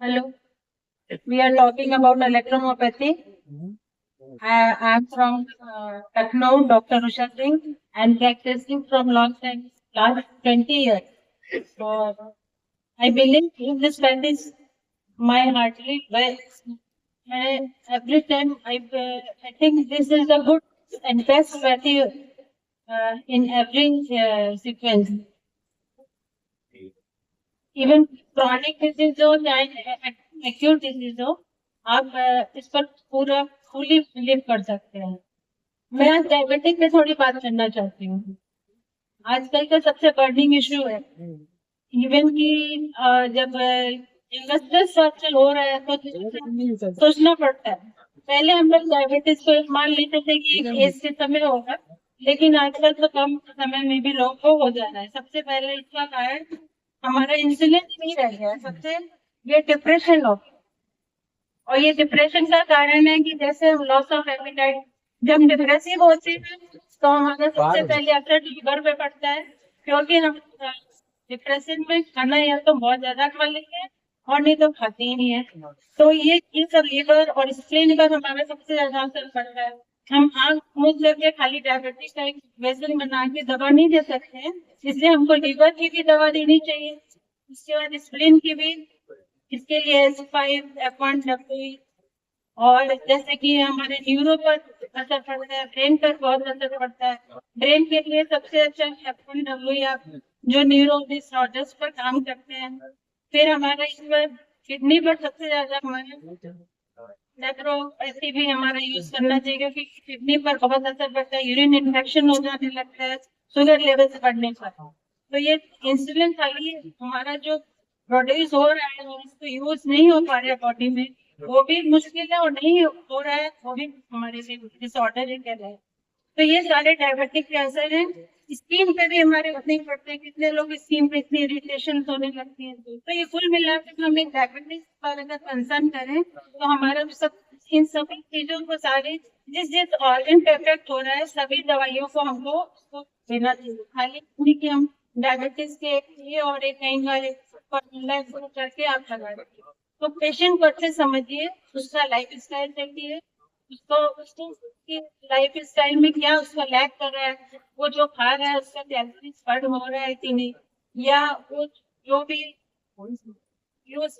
Hello, we are talking about electromyopathy. I'm from Lucknow, Dr. Usha Singh, and practicing from last 20 years. So I believe in this practice my heartily well. Every time I think this is a good and best practice in every sequence. Even chronic disease हो चाहे acute disease हो आप इस पर पूरा fully live कर सकते हैं। मैं आज डायबिटिक पे थोड़ी बात करना चाहती हूँ। आजकल का सबसे बर्निंग इश्यू है। इवन कि जब इंडस्ट्रियल स्ट्रक्चर हो रहा है तो सोचना पड़ता है। पहले हम लोग डायबिटीज को मान लेते थे कि एक एज के समय होगा, लेकिन आजकल तो कम समय में भी लोगों को हो जा रहा है। सबसे पहले इसका कारण हमारा इंसुलिन ही नहीं रह गया है। सबसे ये डिप्रेशन हो, और ये डिप्रेशन का कारण है कि जैसे हम लॉस ऑफ एपेटाइट, जब डिप्रेसिव होते हैं तो हमारा सबसे पहले असर लीवर पे पड़ता है, क्योंकि हम डिप्रेशन में खाना या तो बहुत ज्यादा खा लेते हैं और नहीं तो खाते ही नहीं है। तो ये सब लीवर और स्प्लीन पर हमारा सबसे ज्यादा असर पड़ रहा है। हम आंख मूंद करके खाली डायबिटीज का एक वेसल बना के दवा नहीं दे सकते हैं, इसलिए हमको लीवर की भी दवा देनी चाहिए। इसके बाद स्प्लीन की भी, इसके लिए S5 F1W, और जैसे कि हमारे न्यूरो पर असर पड़ता है, ब्रेन पर बहुत असर पड़ता है। ब्रेन के लिए सबसे अच्छा F1W या जो न्यूरो डिसऑर्डर्स पर काम करते हैं। फिर हमारा इस पर किडनी पर सबसे ज्यादा हमारा नेफ्रोपैथी भी हमारा यूज करना चाहिए, क्योंकि किडनी पर बहुत असर पड़ता है। यूरिन इन्फेक्शन हो जाने लगता है शुगर लेवल बढ़ने पर। तो ये इंसुलिन खाली हमारा जो प्रोड्यूस हो रहा है और उसको यूज नहीं हो पा रहा है बॉडी में, वो भी मुश्किल है, और नहीं हो रहा है वो भी हमारे लिए डिसऑर्डर ही कह रहे हैं। तो ये सारे डायबिटिक के असर हैं। स्किन पे भी हमारे उतने ही पड़ते हैं। कितने लोग स्किन पे इतनी इरिटेशन होने लगती है। तो ये कुल मिलाकर हम एक डायबिटिक पर अगर कंसर्न करें तो हमारा सब इन सभी चीजों को सारे जिस जिस ऑर्गन पे इफेक्ट हो रहा है सभी दवाइयों को हमको उसको देना चाहिए। खाली नहीं कि हम डायबिटीज के लिए और एक कहीं का फॉर्मूला करके आप लगा दीजिए। तो पेशेंट को अच्छे समझिए, उसका लाइफ स्टाइल देखिए, उसको उसकी लाइफ स्टाइल में क्या उसका लैक कर रहा है, वो जो खा रहा है उसका कैलोरीज बर्न हो रहा है कि नहीं, या वो जो भी यूज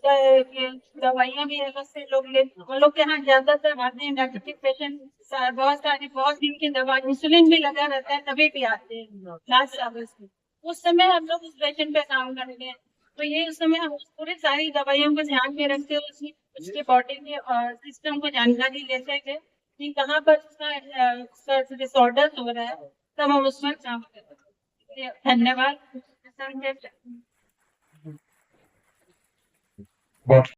दवाइयाँ भी अलग से लोग ले, वो लोग के यहाँ ज्यादातर आते हैं डायबिटिक पेशेंट, बहुत सारी बहुत दिन की दवा इंसुलिन भी लगा रहता है तभी भी आते हैं लास्ट आवर्स में। उस समय हम लोग उस पेशेंट पे काम करते हैं। तो ये उस समय हम पूरी सारी दवाइयों को ध्यान में रखते हुए उसके बॉडी के सिस्टम को जानकारी लेते हैं कि कहाँ पर उसका डिसऑर्डर हो रहा है, तब हम उस पर काम करते हैं। धन्यवाद।